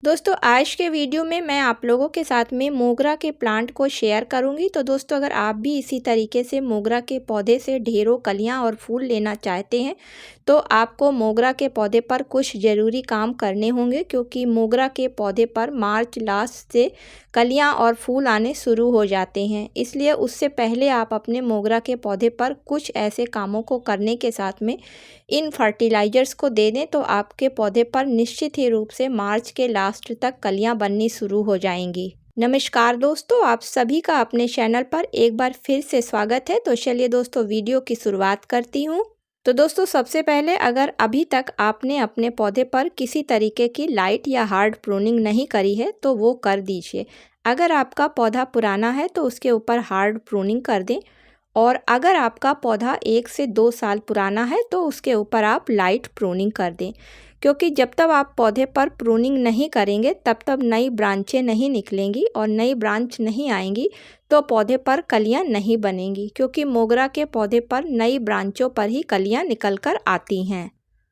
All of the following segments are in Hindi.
दोस्तों आज के वीडियो में मैं आप लोगों के साथ में मोगरा के प्लांट को शेयर करूंगी। तो दोस्तों अगर आप भी इसी तरीके से मोगरा के पौधे से ढेरों कलियां और फूल लेना चाहते हैं तो आपको मोगरा के पौधे पर कुछ ज़रूरी काम करने होंगे, क्योंकि मोगरा के पौधे पर मार्च लास्ट से कलियां और फूल आने शुरू हो जाते हैं। इसलिए उससे पहले आप अपने मोगरा के पौधे पर कुछ ऐसे कामों को करने के साथ में इन फर्टिलाइज़र्स को दे दें तो आपके पौधे पर निश्चित ही रूप से मार्च के लास्ट तक कलियां बननी शुरू हो जाएंगी। नमस्कार दोस्तों, आप सभी का अपने चैनल पर एक बार फिर से स्वागत है। तो चलिए दोस्तों वीडियो की शुरुआत करती हूँ। तो दोस्तों सबसे पहले अगर अभी तक आपने अपने पौधे पर किसी तरीके की लाइट या हार्ड प्रूनिंग नहीं करी है तो वो कर दीजिए। अगर आपका पौधा पुराना है तो उसके ऊपर हार्ड प्रूनिंग कर दें, और अगर आपका पौधा 1 से 2 साल पुराना है तो उसके ऊपर आप लाइट प्रूनिंग कर दें, क्योंकि जब तक आप पौधे पर प्रूनिंग नहीं करेंगे तब तक नई ब्रांचें नहीं निकलेंगी, और नई ब्रांच नहीं आएंगी तो पौधे पर कलियां नहीं बनेंगी, क्योंकि मोगरा के पौधे पर नई ब्रांचों पर ही कलियां निकल कर आती हैं।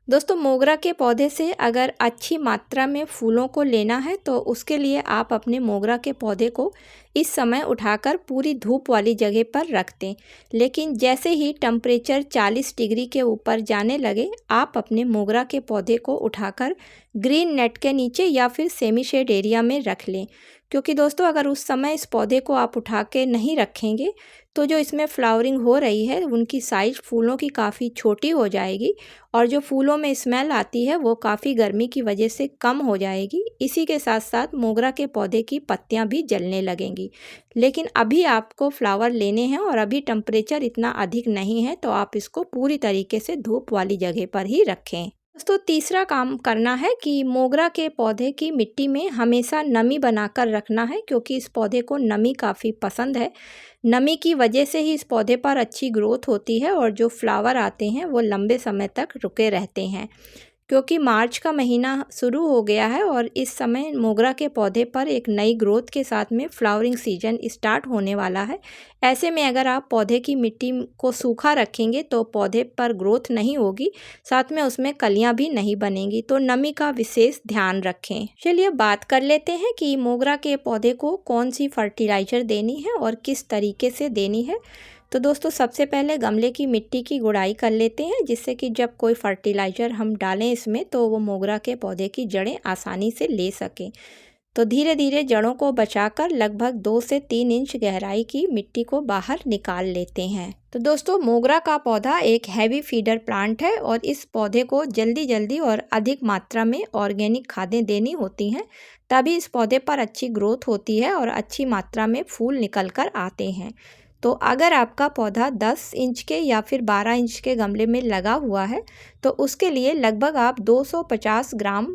दोस्तों मोगरा के पौधे से अगर अच्छी मात्रा में फूलों को लेना है तो उसके लिए आप अपने मोगरा के पौधे को इस समय उठाकर पूरी धूप वाली जगह पर रख दें। लेकिन जैसे ही टेम्परेचर 40 डिग्री के ऊपर जाने लगे आप अपने मोगरा के पौधे को उठाकर ग्रीन नेट के नीचे या फिर सेमी शेड एरिया में रख लें, क्योंकि दोस्तों अगर उस समय इस पौधे को आप उठा के नहीं रखेंगे तो जो इसमें फ्लावरिंग हो रही है उनकी साइज़ फूलों की काफ़ी छोटी हो जाएगी, और जो फूलों में स्मेल आती है वो काफ़ी गर्मी की वजह से कम हो जाएगी। इसी के साथ साथ मोगरा के पौधे की पत्तियां भी जलने लगेंगी। लेकिन अभी आपको फ्लावर लेने हैं और अभी टेम्परेचर इतना अधिक नहीं है, तो आप इसको पूरी तरीके से धूप वाली जगह पर ही रखें। दोस्तों तीसरा काम करना है कि मोगरा के पौधे की मिट्टी में हमेशा नमी बनाकर रखना है, क्योंकि इस पौधे को नमी काफ़ी पसंद है। नमी की वजह से ही इस पौधे पर अच्छी ग्रोथ होती है और जो फ्लावर आते हैं वो लंबे समय तक रुके रहते हैं। क्योंकि मार्च का महीना शुरू हो गया है और इस समय मोगरा के पौधे पर एक नई ग्रोथ के साथ में फ्लावरिंग सीजन स्टार्ट होने वाला है। ऐसे में अगर आप पौधे की मिट्टी को सूखा रखेंगे तो पौधे पर ग्रोथ नहीं होगी, साथ में उसमें कलियां भी नहीं बनेंगी। तो नमी का विशेष ध्यान रखें। चलिए बात कर लेते हैं कि मोगरा के पौधे को कौन सी फर्टिलाइज़र देनी है और किस तरीके से देनी है। तो दोस्तों सबसे पहले गमले की मिट्टी की गुड़ाई कर लेते हैं, जिससे कि जब कोई फर्टिलाइज़र हम डालें इसमें तो वो मोगरा के पौधे की जड़ें आसानी से ले सकें। तो धीरे धीरे जड़ों को बचाकर लगभग 2 से 3 इंच गहराई की मिट्टी को बाहर निकाल लेते हैं। तो दोस्तों मोगरा का पौधा एक हैवी फीडर प्लांट है और इस पौधे को जल्दी जल्दी और अधिक मात्रा में ऑर्गेनिक खादें देनी होती हैं, तभी इस पौधे पर अच्छी ग्रोथ होती है और अच्छी मात्रा में फूल निकल कर आते हैं। तो अगर आपका पौधा 10 इंच के या फिर 12 इंच के गमले में लगा हुआ है तो उसके लिए लगभग आप 250 ग्राम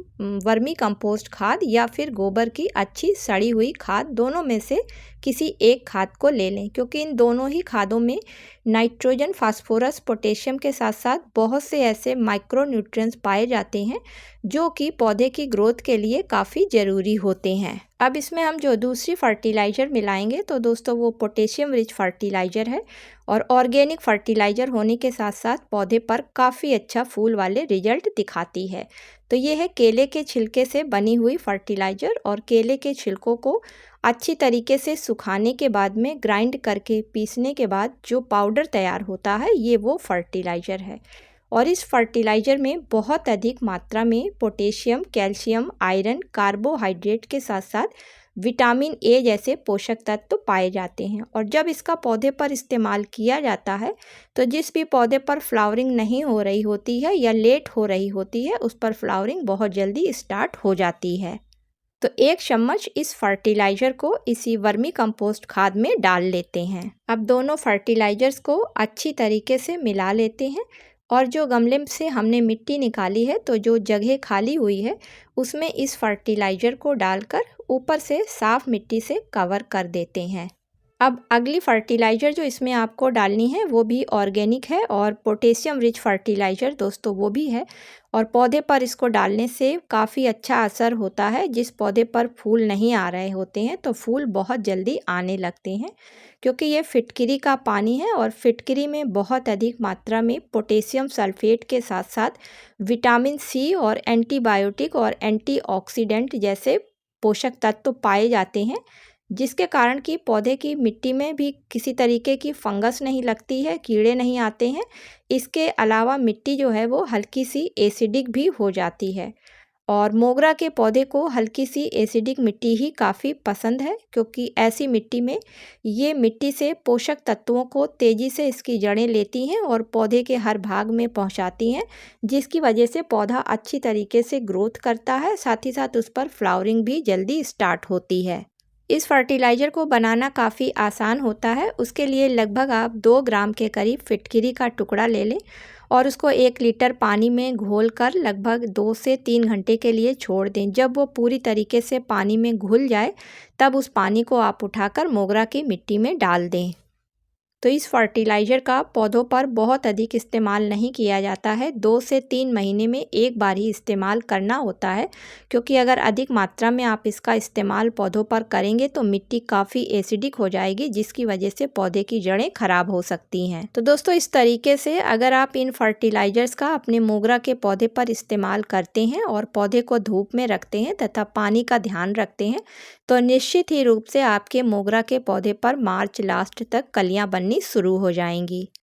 वर्मी कंपोस्ट खाद या फिर गोबर की अच्छी सड़ी हुई खाद, दोनों में से किसी एक खाद को ले लें, क्योंकि इन दोनों ही खादों में नाइट्रोजन, फास्फोरस, पोटेशियम के साथ साथ बहुत से ऐसे माइक्रो न्यूट्रिएंट्स पाए जाते हैं जो कि पौधे की ग्रोथ के लिए काफ़ी ज़रूरी होते हैं। अब इसमें हम जो दूसरी फर्टिलाइज़र मिलाएंगे तो दोस्तों वो पोटेशियम रिच फर्टिलाइज़र है, और ऑर्गेनिक फर्टिलाइज़र होने के साथ साथ पौधे पर काफ़ी अच्छा फूल वाले रिजल्ट दिखाती है। तो ये है केले के छिलके से बनी हुई फर्टिलाइज़र, और केले के छिलकों को अच्छी तरीके से सुखाने के बाद में ग्राइंड करके पीसने के बाद जो पाउडर तैयार होता है ये वो फर्टिलाइज़र है। और इस फर्टिलाइज़र में बहुत अधिक मात्रा में पोटेशियम, कैल्शियम, आयरन, कार्बोहाइड्रेट के साथ साथ विटामिन ए जैसे पोषक तत्व पाए जाते हैं। और जब इसका पौधे पर इस्तेमाल किया जाता है तो जिस भी पौधे पर फ्लावरिंग नहीं हो रही होती है या लेट हो रही होती है उस पर फ्लावरिंग बहुत जल्दी स्टार्ट हो जाती है। तो 1 चम्मच इस फर्टिलाइज़र को इसी वर्मी कंपोस्ट खाद में डाल लेते हैं। अब दोनों फर्टिलाइज़र्स को अच्छी तरीके से मिला लेते हैं, और जो गमले से हमने मिट्टी निकाली है तो जो जगह खाली हुई है उसमें इस फर्टिलाइज़र को डालकर ऊपर से साफ मिट्टी से कवर कर देते हैं। अब अगली फर्टिलाइज़र जो इसमें आपको डालनी है वो भी ऑर्गेनिक है और पोटेशियम रिच फर्टिलाइज़र दोस्तों वो भी है। और पौधे पर इसको डालने से काफ़ी अच्छा असर होता है। जिस पौधे पर फूल नहीं आ रहे होते हैं तो फूल बहुत जल्दी आने लगते हैं, क्योंकि ये फिटकरी का पानी है और फिटकरी में बहुत अधिक मात्रा में पोटेशियम सल्फेट के साथ साथ विटामिन सी और एंटीबायोटिक और एंटीऑक्सीडेंट जैसे पोषक तत्व पाए जाते हैं, जिसके कारण कि पौधे की मिट्टी में भी किसी तरीके की फंगस नहीं लगती है, कीड़े नहीं आते हैं। इसके अलावा मिट्टी जो है वो हल्की सी एसिडिक भी हो जाती है। और मोगरा के पौधे को हल्की सी एसिडिक मिट्टी ही काफ़ी पसंद है, क्योंकि ऐसी मिट्टी में ये मिट्टी से पोषक तत्वों को तेज़ी से इसकी जड़ें लेती हैं और पौधे के हर भाग में पहुंचाती हैं, जिसकी वजह से पौधा अच्छी तरीके से ग्रोथ करता है। साथ ही साथ उस पर फ्लावरिंग भी जल्दी स्टार्ट होती है। इस फर्टिलाइज़र को बनाना काफ़ी आसान होता है। उसके लिए लगभग आप 2 ग्राम के करीब फिटकिरी का टुकड़ा ले लें और उसको 1 लीटर पानी में घोलकर लगभग 2 से 3 घंटे के लिए छोड़ दें। जब वो पूरी तरीके से पानी में घुल जाए तब उस पानी को आप उठाकर मोगरा की मिट्टी में डाल दें। तो इस फर्टिलाइज़र का पौधों पर बहुत अधिक इस्तेमाल नहीं किया जाता है। 2 से 3 महीने में एक बार ही इस्तेमाल करना होता है, क्योंकि अगर अधिक मात्रा में आप इसका इस्तेमाल पौधों पर करेंगे तो मिट्टी काफ़ी एसिडिक हो जाएगी, जिसकी वजह से पौधे की जड़ें खराब हो सकती हैं। तो दोस्तों, इस तरीके से अगर आप इन फर्टिलाइज़र्स का अपने मोगरा के पौधे पर इस्तेमाल करते हैं और पौधे को धूप में रखते हैं तथा पानी का ध्यान रखते हैं, तो निश्चित ही रूप से आपके मोगरा के पौधे पर मार्च लास्ट तक कलियां बननी शुरू हो जाएंगी।